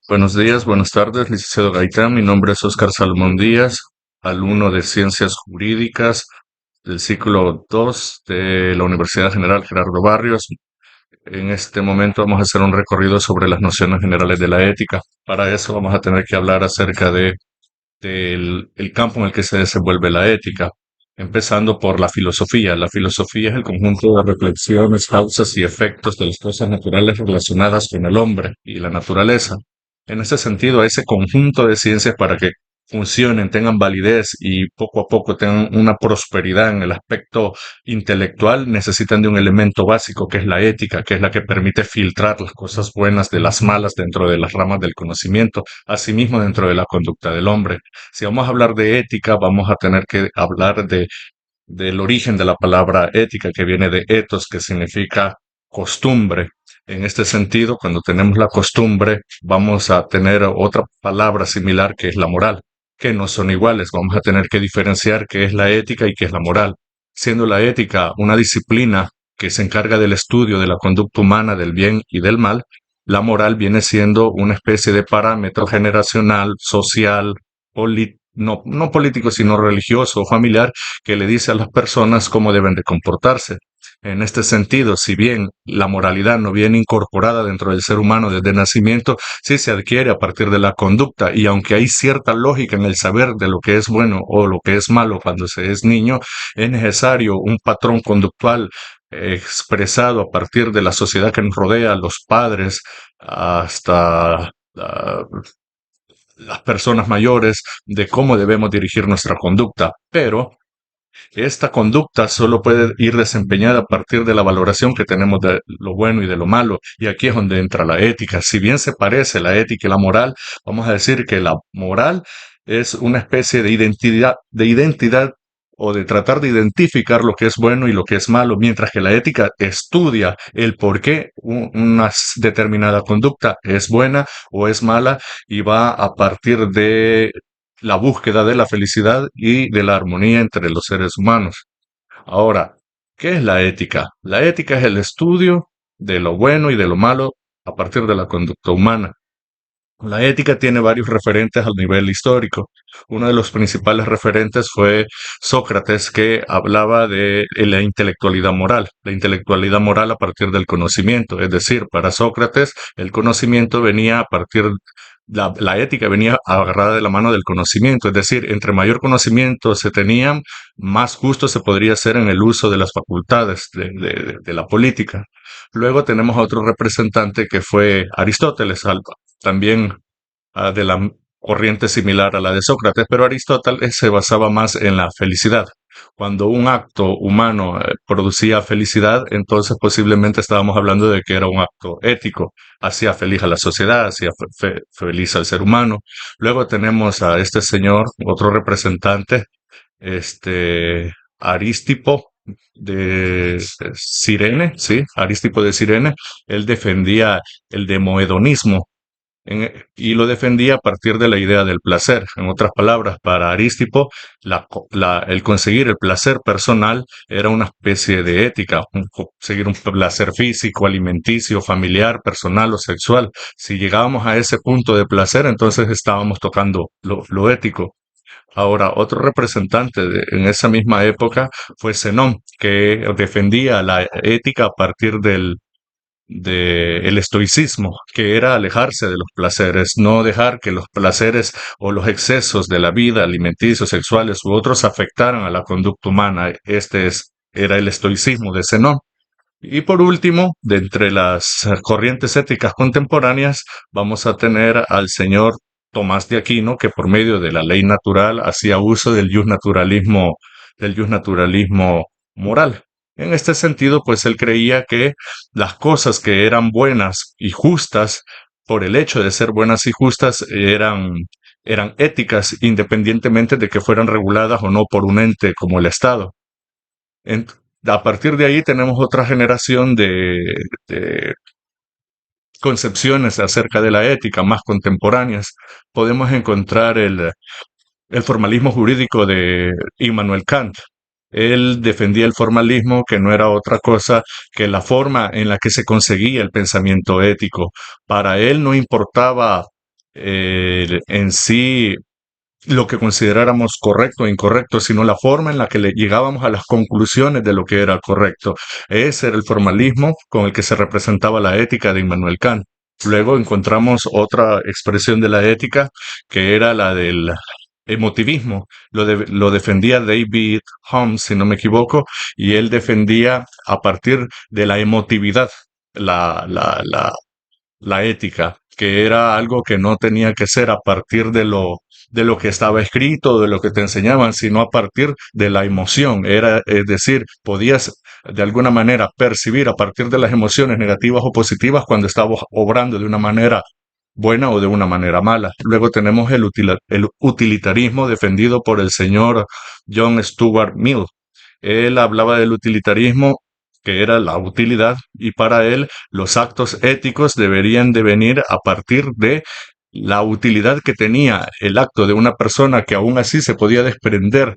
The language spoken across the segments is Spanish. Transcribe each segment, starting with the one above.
Buenos días, buenas tardes, licenciado Gaitán. Mi nombre es Óscar Salmón Díaz, alumno de Ciencias Jurídicas del ciclo 2 de la Universidad General Gerardo Barrios. En este momento vamos a hacer un recorrido sobre las nociones generales de la ética. Para eso vamos a tener que hablar acerca del el campo en el que se desenvuelve la ética, empezando por la filosofía. La filosofía es el conjunto de reflexiones, causas y efectos de las cosas naturales relacionadas con el hombre y la naturaleza. En ese sentido, ese conjunto de ciencias para que funcionen, tengan validez y poco a poco tengan una prosperidad en el aspecto intelectual, necesitan de un elemento básico que es la ética, que es la que permite filtrar las cosas buenas de las malas dentro de las ramas del conocimiento, asimismo dentro de la conducta del hombre. Si vamos a hablar de ética, vamos a tener que hablar del origen de la palabra ética, que viene de ethos, que significa costumbre. En este sentido, cuando tenemos la costumbre, vamos a tener otra palabra similar que es la moral, que no son iguales. Vamos a tener que diferenciar qué es la ética y qué es la moral. Siendo la ética una disciplina que se encarga del estudio de la conducta humana, del bien y del mal, la moral viene siendo una especie de parámetro generacional, social, no político, sino religioso o familiar, que le dice a las personas cómo deben de comportarse. En este sentido, si bien la moralidad no viene incorporada dentro del ser humano desde nacimiento, sí se adquiere a partir de la conducta, y aunque hay cierta lógica en el saber de lo que es bueno o lo que es malo cuando se es niño, es necesario un patrón conductual expresado a partir de la sociedad que nos rodea, los padres, hasta las personas mayores, de cómo debemos dirigir nuestra conducta. Pero esta conducta solo puede ir desempeñada a partir de la valoración que tenemos de lo bueno y de lo malo. Y aquí es donde entra la ética. Si bien se parece la ética y la moral, vamos a decir que la moral es una especie de identidad o de tratar de identificar lo que es bueno y lo que es malo, mientras que la ética estudia el por qué una determinada conducta es buena o es mala, y va a partir de la búsqueda de la felicidad y de la armonía entre los seres humanos. Ahora, ¿qué es la ética? La ética es el estudio de lo bueno y de lo malo a partir de la conducta humana. La ética tiene varios referentes al nivel histórico. Uno de los principales referentes fue Sócrates, que hablaba de la intelectualidad moral. La intelectualidad moral a partir del conocimiento. Es decir, para Sócrates el conocimiento venía a partir, la ética venía agarrada de la mano del conocimiento. Es decir, entre mayor conocimiento se tenía, más justo se podría hacer en el uso de las facultades de la política. Luego tenemos a otro representante que fue Aristóteles, también de la corriente similar a la de Sócrates, pero Aristóteles se basaba más en la felicidad. Cuando un acto humano producía felicidad, entonces posiblemente estábamos hablando de que era un acto ético, hacía feliz a la sociedad, hacía feliz al ser humano. Luego tenemos a este señor, otro representante, este Aristipo de Cirene, sí, Aristipo de Cirene. Él defendía el demohedonismo, y lo defendía a partir de la idea del placer. En otras palabras, para Aristipo, el conseguir el placer personal era una especie de ética, conseguir un placer físico, alimenticio, familiar, personal o sexual. Si llegábamos a ese punto de placer, entonces estábamos tocando lo ético. Ahora, otro representante en esa misma época fue Zenón, que defendía la ética a partir el estoicismo, que era alejarse de los placeres, no dejar que los placeres o los excesos de la vida, alimenticios, sexuales u otros, afectaran a la conducta humana. Era el estoicismo de Zenón. Y por último, de entre las corrientes éticas contemporáneas, vamos a tener al señor Tomás de Aquino, que por medio de la ley natural hacía uso del jus naturalismo moral. En este sentido, pues él creía que las cosas que eran buenas y justas, por el hecho de ser buenas y justas, eran éticas, independientemente de que fueran reguladas o no por un ente como el Estado. En- a partir de ahí tenemos otra generación de concepciones acerca de la ética más contemporáneas. Podemos encontrar el formalismo jurídico de Immanuel Kant. Él defendía el formalismo, que no era otra cosa que la forma en la que se conseguía el pensamiento ético. Para él no importaba en sí lo que consideráramos correcto o incorrecto, sino la forma en la que le llegábamos a las conclusiones de lo que era correcto. Ese era el formalismo con el que se representaba la ética de Immanuel Kant. Luego encontramos otra expresión de la ética que era la del emotivismo. Lo defendía David Hume, si no me equivoco, y él defendía a partir de la emotividad la, la, la, la ética, que era algo que no tenía que ser a partir de lo que estaba escrito, de lo que te enseñaban, sino a partir de la emoción. Era, es decir, podías de alguna manera percibir a partir de las emociones negativas o positivas cuando estabas obrando de una manera buena o de una manera mala. Luego tenemos el utilitarismo defendido por el señor John Stuart Mill. Él hablaba del utilitarismo, que era la utilidad, y para él los actos éticos deberían de venir a partir de la utilidad que tenía el acto de una persona que aún así se podía desprender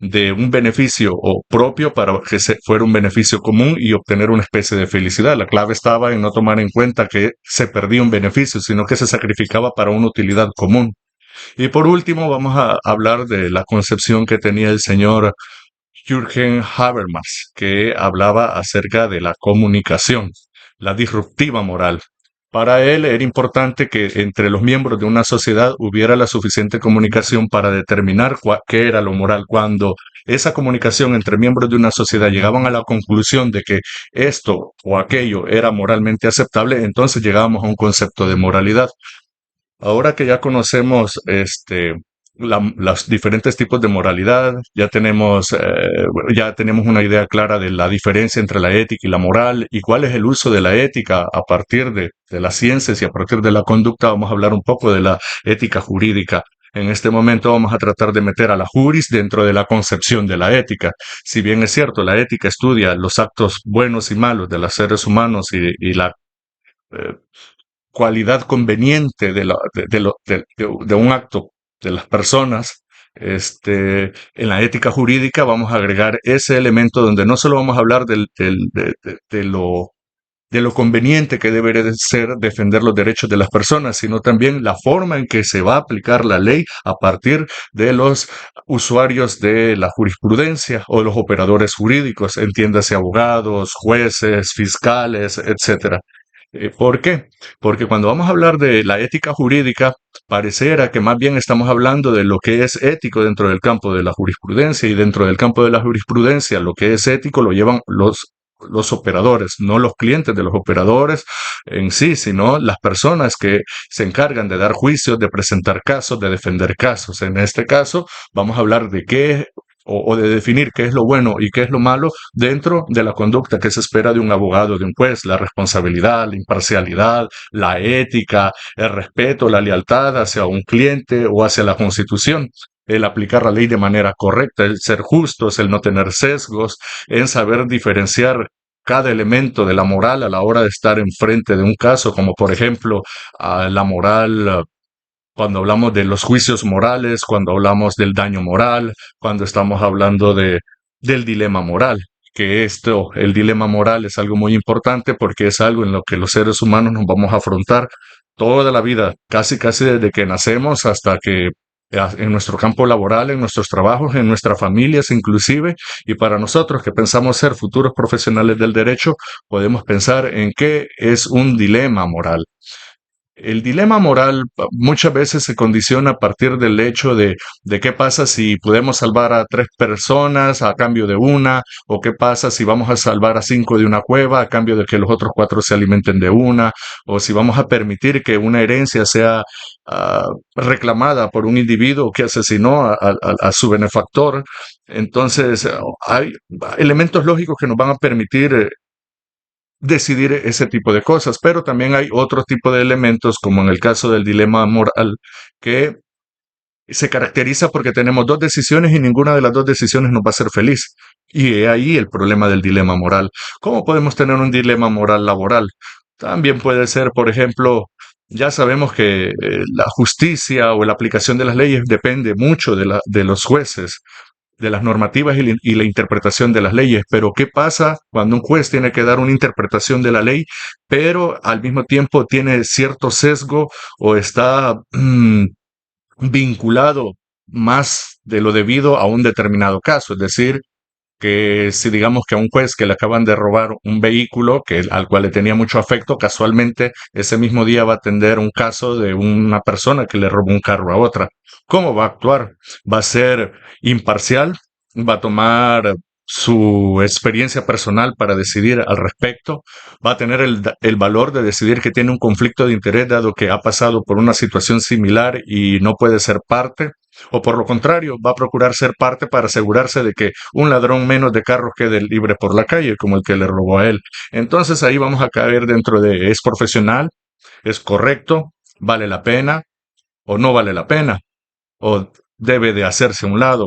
de un beneficio o propio para que fuera un beneficio común y obtener una especie de felicidad. La clave estaba en no tomar en cuenta que se perdía un beneficio, sino que se sacrificaba para una utilidad común. Y por último, vamos a hablar de la concepción que tenía el señor Jürgen Habermas, que hablaba acerca de la comunicación, la disruptiva moral. Para él era importante que entre los miembros de una sociedad hubiera la suficiente comunicación para determinar qué era lo moral. Cuando esa comunicación entre miembros de una sociedad llegaban a la conclusión de que esto o aquello era moralmente aceptable, entonces llegábamos a un concepto de moralidad. Ahora que ya conocemos los diferentes tipos de moralidad, ya tenemos una idea clara de la diferencia entre la ética y la moral y cuál es el uso de la ética a partir de las ciencias y a partir de la conducta. Vamos a hablar un poco de la ética jurídica. En este momento vamos a tratar de meter a la juris dentro de la concepción de la ética. Si bien es cierto, la ética estudia los actos buenos y malos de los seres humanos y la eh, cualidad conveniente de un acto de las personas, en la ética jurídica vamos a agregar ese elemento donde no solo vamos a hablar de lo conveniente que debería de ser defender los derechos de las personas, sino también la forma en que se va a aplicar la ley a partir de los usuarios de la jurisprudencia o los operadores jurídicos, entiéndase abogados, jueces, fiscales, etcétera. ¿Por qué? Porque cuando vamos a hablar de la ética jurídica, pareciera que más bien estamos hablando de lo que es ético dentro del campo de la jurisprudencia y dentro del campo de la jurisprudencia lo que es ético lo llevan los operadores, no los clientes de los operadores en sí, sino las personas que se encargan de dar juicios, de presentar casos, de defender casos. En este caso, vamos a hablar de qué o de definir qué es lo bueno y qué es lo malo dentro de la conducta que se espera de un abogado, de un juez, la responsabilidad, la imparcialidad, la ética, el respeto, la lealtad hacia un cliente o hacia la Constitución, el aplicar la ley de manera correcta, el ser justos, el no tener sesgos, en saber diferenciar cada elemento de la moral a la hora de estar enfrente de un caso, como por ejemplo la moral cuando hablamos de los juicios morales, cuando hablamos del daño moral, cuando estamos hablando del dilema moral, que el dilema moral es algo muy importante porque es algo en lo que los seres humanos nos vamos a afrontar toda la vida, casi casi desde que nacemos hasta que en nuestro campo laboral, en nuestros trabajos, en nuestras familias inclusive, y para nosotros que pensamos ser futuros profesionales del derecho, podemos pensar en qué es un dilema moral. El dilema moral muchas veces se condiciona a partir del hecho de qué pasa si podemos salvar a 3 personas a cambio de una, o qué pasa si vamos a salvar a 5 de una cueva a cambio de que los otros 4 se alimenten de una, o si vamos a permitir que una herencia sea reclamada por un individuo que asesinó a su benefactor. Entonces, hay elementos lógicos que nos van a permitir decidir ese tipo de cosas, pero también hay otro tipo de elementos, como en el caso del dilema moral, que se caracteriza porque tenemos dos decisiones y ninguna de las dos decisiones nos va a hacer feliz. Y he ahí el problema del dilema moral. ¿Cómo podemos tener un dilema moral laboral? También puede ser, por ejemplo, ya sabemos que la justicia o la aplicación de las leyes depende mucho de los jueces, de las normativas y la interpretación de las leyes. Pero ¿qué pasa cuando un juez tiene que dar una interpretación de la ley, pero al mismo tiempo tiene cierto sesgo o está vinculado más de lo debido a un determinado caso? Es decir, que si digamos que a un juez que le acaban de robar un vehículo al cual le tenía mucho afecto, casualmente ese mismo día va a atender un caso de una persona que le robó un carro a otra. ¿Cómo va a actuar? ¿Va a ser imparcial? ¿Va a tomar su experiencia personal para decidir al respecto? ¿Va a tener el valor de decidir que tiene un conflicto de interés dado que ha pasado por una situación similar y no puede ser parte? ¿O por lo contrario, va a procurar ser parte para asegurarse de que un ladrón menos de carros quede libre por la calle, como el que le robó a él? Entonces ahí vamos a caer dentro de ¿es profesional? ¿Es correcto? ¿Vale la pena? ¿O no vale la pena? ¿O debe de hacerse a un lado?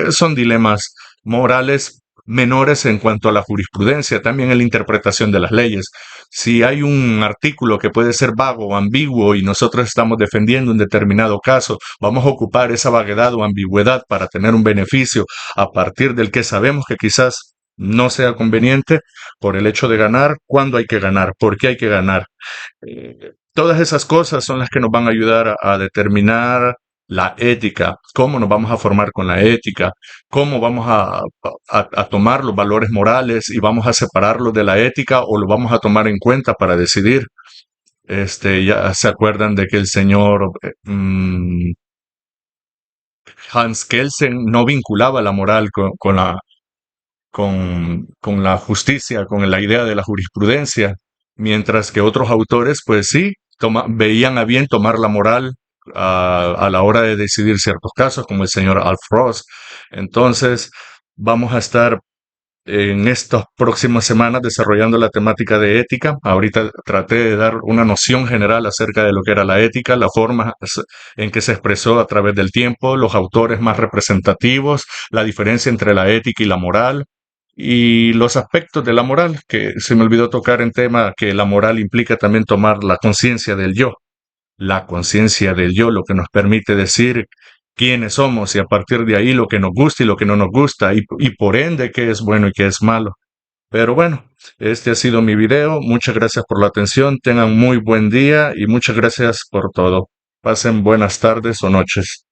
Son dilemas morales menores en cuanto a la jurisprudencia, también en la interpretación de las leyes. Si hay un artículo que puede ser vago o ambiguo y nosotros estamos defendiendo un determinado caso, vamos a ocupar esa vaguedad o ambigüedad para tener un beneficio a partir del que sabemos que quizás no sea conveniente por el hecho de ganar, cuándo hay que ganar, por qué hay que ganar. Todas esas cosas son las que nos van a ayudar a determinar la ética, cómo nos vamos a formar con la ética, cómo vamos a tomar los valores morales y vamos a separarlos de la ética o lo vamos a tomar en cuenta para decidir. Ya se acuerdan de que el señor Hans Kelsen no vinculaba la moral con la justicia, con la idea de la jurisprudencia, mientras que otros autores, pues sí, veían a bien tomar la moral a la hora de decidir ciertos casos, como el señor Alf Ross. Entonces, vamos a estar en estas próximas semanas desarrollando la temática de ética. Ahorita traté de dar una noción general acerca de lo que era la ética, la forma en que se expresó a través del tiempo, los autores más representativos, la diferencia entre la ética y la moral y los aspectos de la moral, que se me olvidó tocar en tema que la moral implica también tomar la conciencia del yo, la conciencia del yo, lo que nos permite decir quiénes somos y a partir de ahí lo que nos gusta y lo que no nos gusta y por ende qué es bueno y qué es malo. Pero bueno, este ha sido mi video. Muchas gracias por la atención. Tengan muy buen día y muchas gracias por todo. Pasen buenas tardes o noches.